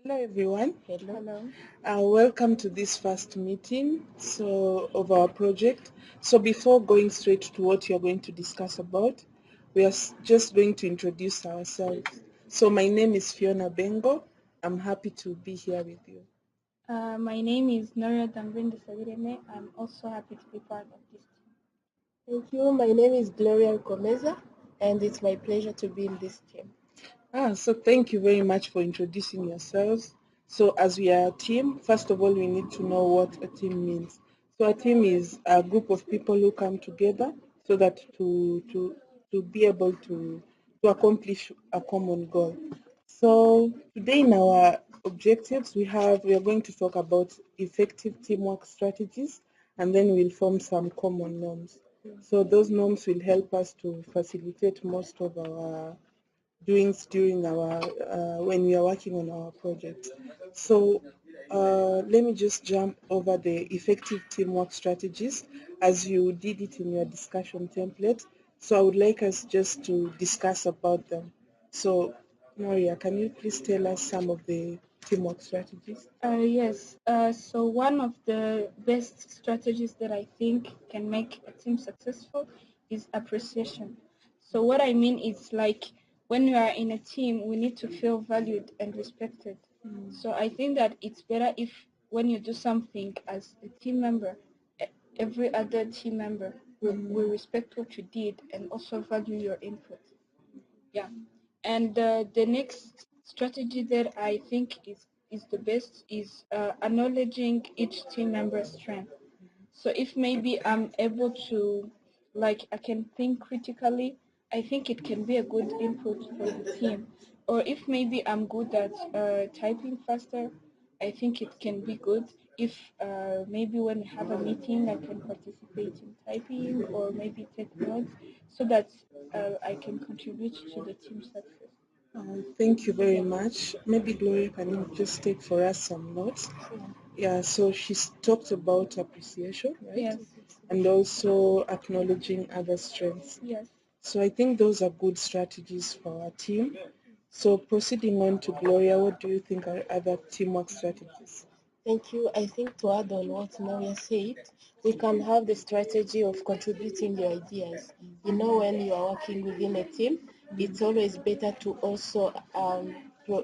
Hello everyone. Hello. Welcome to this first meeting of our project. So before going straight to what you're going to discuss about, we are just going to introduce ourselves. So my name is Fiona Bengo. I'm happy to be here with you. My name is Noria Dambrindi Sabireme. I'm also happy to be part of this team. Thank you. My name is Gloria and it's my pleasure to be in this team. So thank you very much for introducing yourselves. So as we are a team, first of all, we need to know what a team means. So a team is a group of people who come together so that to be able to accomplish a common goal. So today in our objectives, we are going to talk about effective teamwork strategies, and then we'll form some common norms. So those norms will help us to facilitate most of our doings during our when we are working on our projects. So let me just jump over the effective teamwork strategies as you did it in your discussion template. So I would like us just to discuss about them. So Noria, can you please tell us some of the teamwork strategies? Yes. So one of the best strategies that I think can make a team successful is appreciation. So what I mean is like when you are in a team, we need to feel valued and respected. So I think that it's better if when you do something as a team member, every other team member will respect what you did and also value your input. Yeah. And the next strategy that I think is the best is acknowledging each team member's strength. So if maybe I'm able to, like, I can think critically, I think it can be a good input for the team. Or if maybe I'm good at typing faster, I think it can be good. If maybe when we have a meeting, I can participate in typing or maybe take notes so that I can contribute to the team success. Thank you very much. Maybe Gloria, can you just take for us some notes? Yeah, so she's talked about appreciation, right? Yes. And also acknowledging other strengths. Yes. So I think those are good strategies for our team. So proceeding on to Gloria, what do you think are other teamwork strategies? Thank you. I think to add on what Noria said, we can have the strategy of contributing your ideas. When you are working within a team, it's always better to also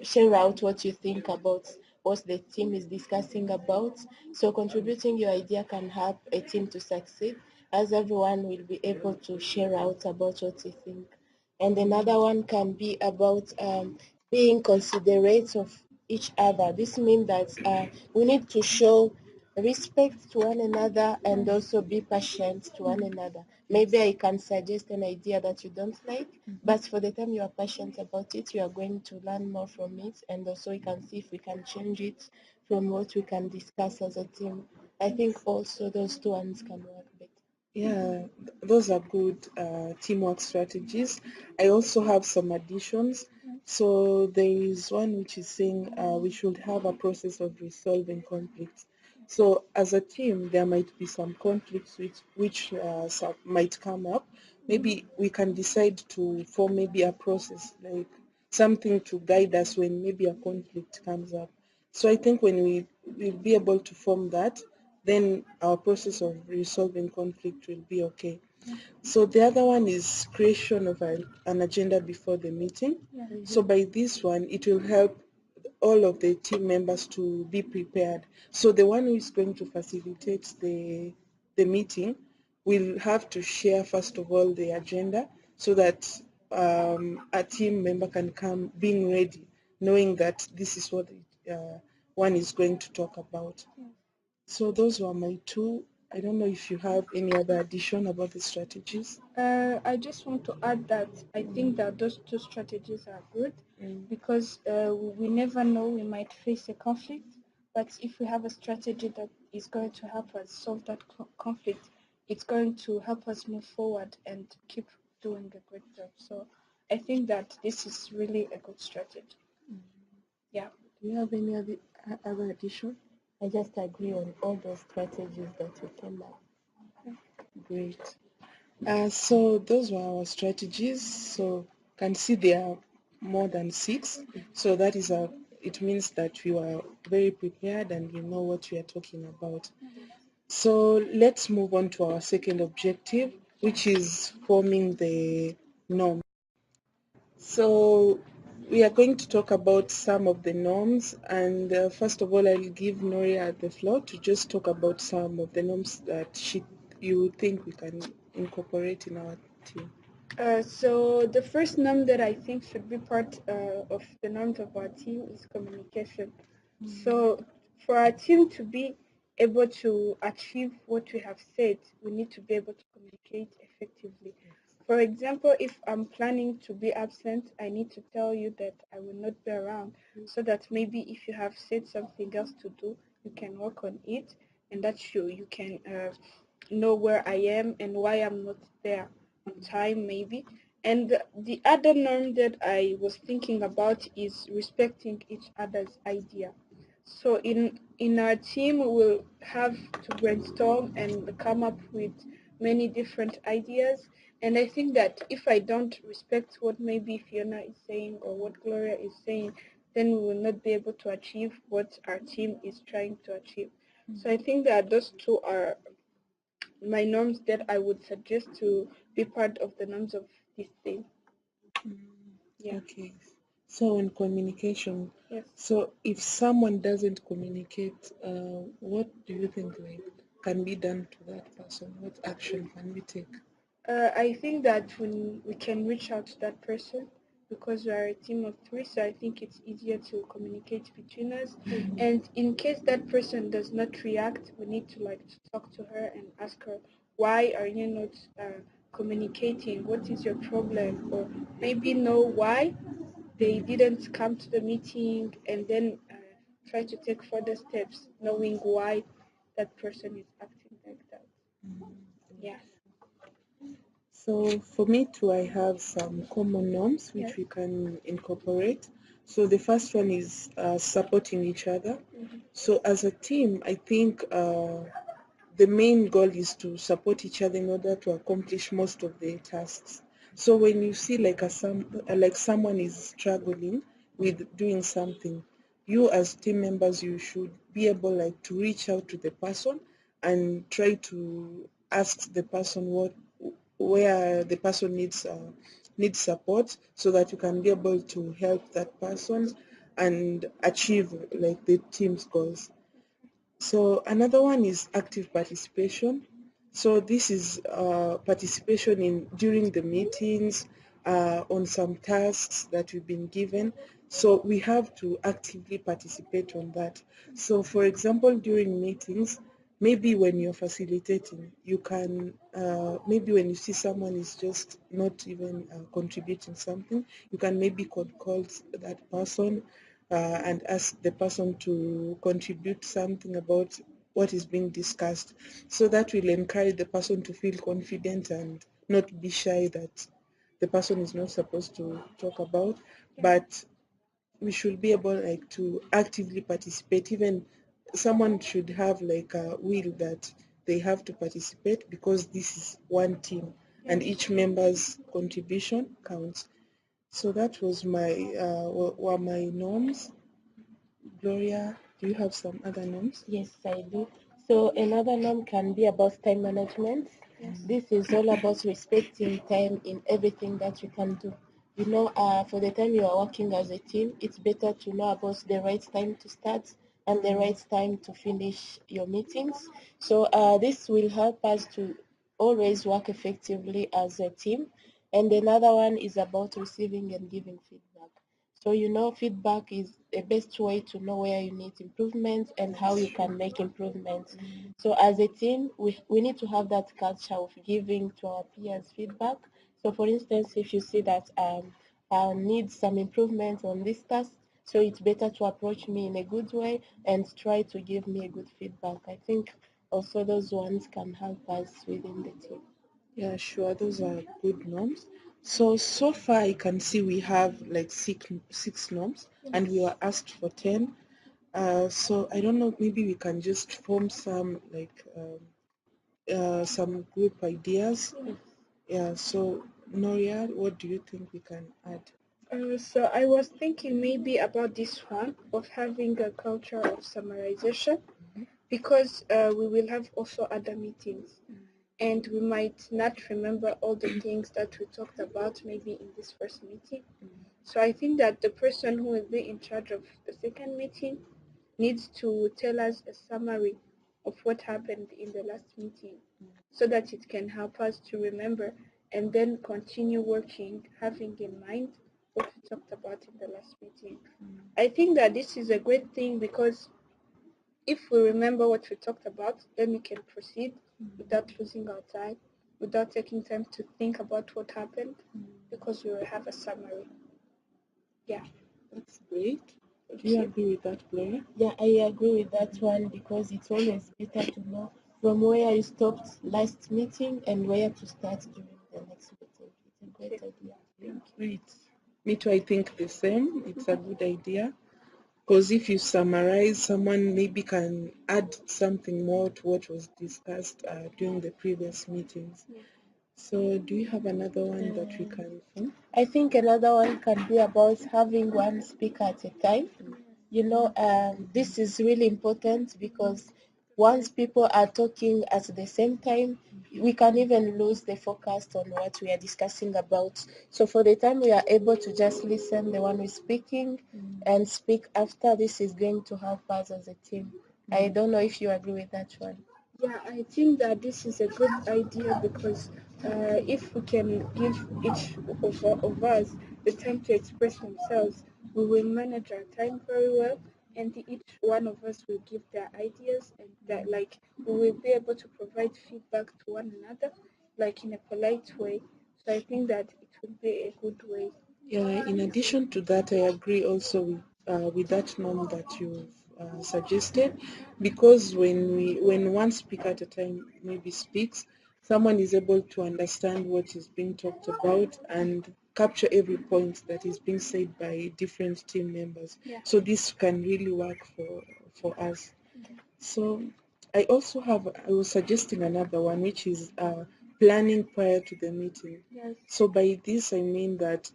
share out what you think about what the team is discussing about. So contributing your idea can help a team to succeed, as everyone will be able to share out about what you think. And another one can be about being considerate of each other. This means that we need to show respect to one another and also be patient to one another. Maybe I can suggest an idea that you don't like, but for the time you are patient about it, you are going to learn more from it, and also we can see if we can change it from what we can discuss as a team. I think also those two ones can work better. Yeah, those are good teamwork strategies. I also have some additions. So there is one which is saying we should have a process of resolving conflicts. So as a team, there might be some conflicts which might come up. Maybe we can decide to form maybe a process, like something to guide us when maybe a conflict comes up. So I think when we will be able to form that, then our process of resolving conflict will be okay. So the other one is creation of an agenda before the meeting. Yeah. So by this one, it will help all of the team members to be prepared. So the one who is going to facilitate the meeting will have to share first of all the agenda so that a team member can come being ready, knowing that this is what one is going to talk about. So those were my two. I don't know if you have any other addition about the strategies. I just want to add that I think that those two strategies are good because we never know, we might face a conflict, but if we have a strategy that is going to help us solve that conflict, it's going to help us move forward and keep doing a great job. So I think that this is really a good strategy. Yeah. Do you have any other addition? I just agree on all those strategies that you came up. Great. So those were our strategies. So you can see there are more than 6. So that is it means that you are very prepared and you know what you are talking about. So let's move on to our second objective, which is forming the norm. So we are going to talk about some of the norms, and first of all, I'll give Noria the floor to just talk about some of the norms that you think we can incorporate in our team. So the first norm that I think should be part of the norms of our team is communication. So for our team to be able to achieve what we have said, we need to be able to communicate effectively. For example, if I'm planning to be absent, I need to tell you that I will not be around, so that maybe if you have said something else to do, you can work on it, and that you can know where I am and why I'm not there on time maybe. And the other norm that I was thinking about is respecting each other's idea. So in our team, we'll have to brainstorm and come up with many different ideas. And I think that if I don't respect what maybe Fiona is saying or what Gloria is saying, then we will not be able to achieve what our team is trying to achieve. So I think that those two are my norms that I would suggest to be part of the norms of this thing. Yeah. Okay. So in communication, Yes. so if someone doesn't communicate, what do you think like can be done to that person? What action can we take? I think that when we can reach out to that person because we are a team of three, so I think it's easier to communicate between us. And in case that person does not react, we need to like to talk to her and ask her, why are you not communicating? What is your problem? Or maybe know why they didn't come to the meeting, and then try to take further steps, knowing why that person is acting like that. Yeah. So for me too, I have some common norms which Yes. we can incorporate. So the first one is supporting each other. So as a team, I think the main goal is to support each other in order to accomplish most of the tasks. So when you see like someone is struggling with doing something, you as team members you should be able like to reach out to the person and try to ask the person what where the person needs support so that you can be able to help that person and achieve like the team's goals. So another one is active participation. So this is participation in during the meetings, on some tasks that we've been given. So we have to actively participate on that. So for example, during meetings, maybe when you're facilitating, you can maybe when you see someone is just not even contributing something, you can maybe call that person and ask the person to contribute something about what is being discussed. So that will encourage the person to feel confident and not be shy that the person is not supposed to talk about. But we should be able like to actively participate. Even someone should have like a will that they have to participate because this is one team and each member's contribution counts. So that was were my norms. Gloria, do you have some other norms? Yes, I do. So another norm can be about time management. This is all about respecting time in everything that you can do. You know, for the time you are working as a team, it's better to know about the right time to start and the right time to finish your meetings. So this will help us to always work effectively as a team. And another one is about receiving and giving feedback. So you know feedback is the best way to know where you need improvements and how you can make improvements. So as a team, we need to have that culture of giving to our peers feedback. So for instance, if you see that I need some improvement on this task, so it's better to approach me in a good way and try to give me a good feedback. I think also those ones can help us within the team. Yeah, sure. Those are good norms. So far I can see we have like six norms and we were asked for 10. So I don't know, maybe we can just form some like some group ideas. Yeah, so Noria, what do you think we can add? So I was thinking maybe about this one of having a culture of summarization because we will have also other meetings and we might not remember all the things that we talked about maybe in this first meeting. So I think that the person who will be in charge of the second meeting needs to tell us a summary of what happened in the last meeting so that it can help us to remember and then continue working, having in mind what we talked about in the last meeting. I think that this is a great thing because if we remember what we talked about, then we can proceed without losing our time, without taking time to think about what happened, because we will have a summary. Yeah. That's great. Do you agree with that, Gloria? Yeah, I agree with that one because it's always better to know from where you stopped last meeting and where to start during the next meeting. It's a great idea. Yeah, great. Me too, I think the same. It's a good idea. Because if you summarize, someone maybe can add something more to what was discussed during the previous meetings. So, do you have another one that we can form? I think another one can be about having one speaker at a time. You know, this is really important because once people are talking at the same time, we can even lose the focus on what we are discussing about. So for the time we are able to just listen the one who's speaking and speak after, this is going to help us as a team. I don't know if you agree with that one. Yeah, I think that this is a good idea because if we can give each of us the time to express themselves, we will manage our time very well, and each one of us will give their ideas, and that like we will be able to provide feedback to one another, like in a polite way. So I think that it will be a good way. Yeah, in addition to that, I agree also with that norm that you've suggested, because when one speaker at a time maybe speaks, someone is able to understand what is being talked about and capture every point that is being said by different team members. Yeah. So this can really work for us. So I was suggesting another one, which is planning prior to the meeting. Yes. So by this I mean that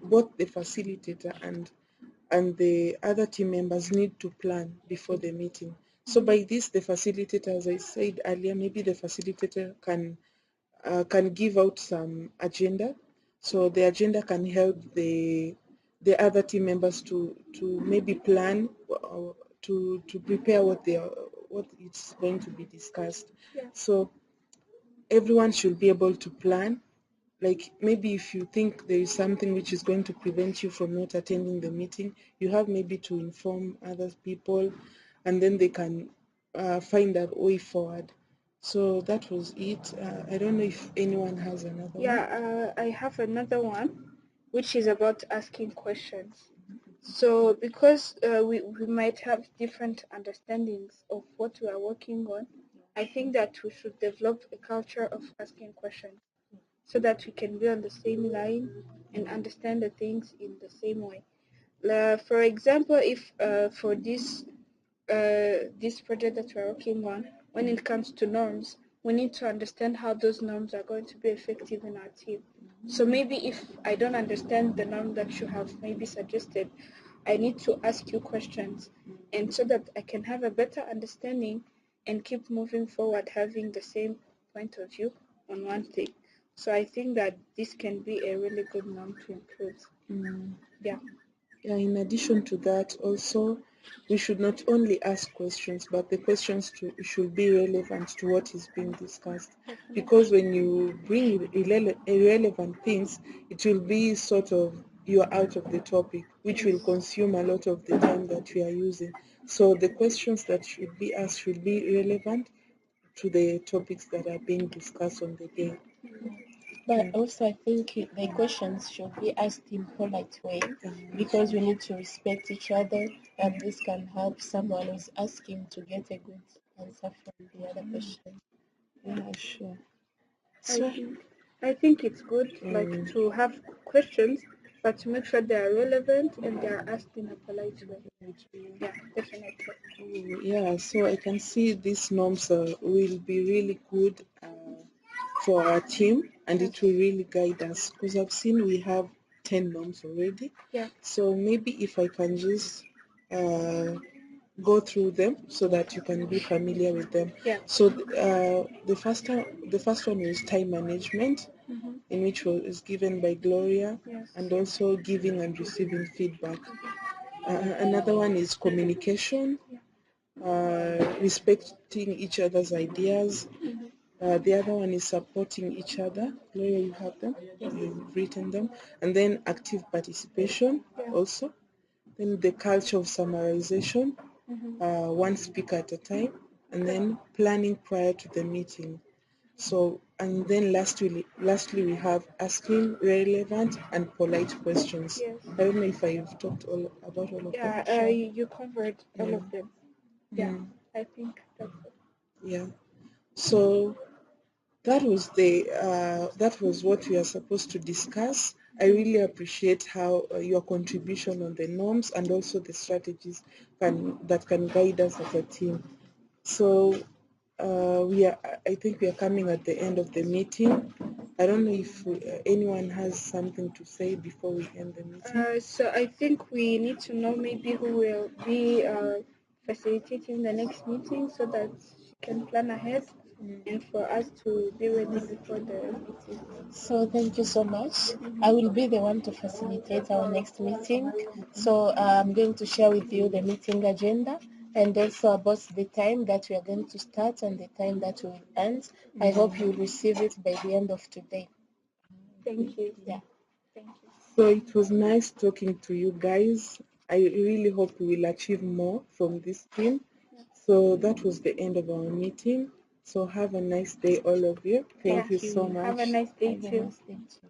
both the facilitator and the other team members need to plan before the meeting. So by this, the facilitator, as I said earlier, maybe the facilitator can give out some agenda. So the agenda can help the other team members to maybe plan to prepare what it's going to be discussed. Yeah. So everyone should be able to plan. Like maybe if you think there is something which is going to prevent you from not attending the meeting, you have maybe to inform other people, and then they can find a way forward. So that was it. I don't know if anyone has another one. Yeah, I have another one, which is about asking questions. So, because we might have different understandings of what we are working on, I think that we should develop a culture of asking questions so that we can be on the same line and understand the things in the same way. For example, if for this project that we're working on, when it comes to norms, we need to understand how those norms are going to be effective in our team. So maybe if I don't understand the norm that you have maybe suggested, I need to ask you questions, and so that I can have a better understanding and keep moving forward, having the same point of view on one thing. So I think that this can be a really good norm to include. Mm. Yeah. Yeah, in addition to that, also, we should not only ask questions, but the questions should be relevant to what is being discussed. Because when you bring irrelevant things, it will be sort of you are out of the topic, which will consume a lot of the time that we are using. So the questions that should be asked should be relevant to the topics that are being discussed on the day. But also, I think the questions should be asked in polite way because we need to respect each other, and this can help someone who's asking to get a good answer from the other person. Yeah, sure. I So, think I think it's good like to have questions, but to make sure they are relevant and they are asked in a polite way. Yeah, definitely. yeah, so I can see these norms will be really good for our team, and it will really guide us, because I've seen we have 10 norms already. Yeah. So maybe if I can just go through them so that you can be familiar with them. Yeah. So the first one was time management, Mm-hmm. in which was given by Gloria, Yes. and also giving and receiving feedback. Another one is communication, respecting each other's ideas. The other one is supporting each other. Gloria, you have them, you've written them. And then active participation also. Then the culture of summarization, one speaker at a time. And then planning prior to the meeting. So, and then lastly we have asking relevant and polite questions. Yes. I don't know if I've talked about all of them. Yeah, you covered all of them. Yeah, I think that's it. Yeah. So that was what we are supposed to discuss. I really appreciate how your contribution on the norms and also the strategies that can guide us as a team. So I think we are coming at the end of the meeting. I don't know if anyone has something to say before we end the meeting. So I think we need to know maybe who will be facilitating the next meeting so that she can plan ahead and for us to be ready before the meeting. So thank you so much. I will be the one to facilitate our next meeting. So I'm going to share with you the meeting agenda and also about the time that we are going to start and the time that we will end. I hope you will receive it by the end of today. Thank you. Yeah. Thank you. So it was nice talking to you guys. I really hope we will achieve more from this team. So that was the end of our meeting. So have a nice day, all of you. Thank you so much. Have a nice day Have a too. nice day too.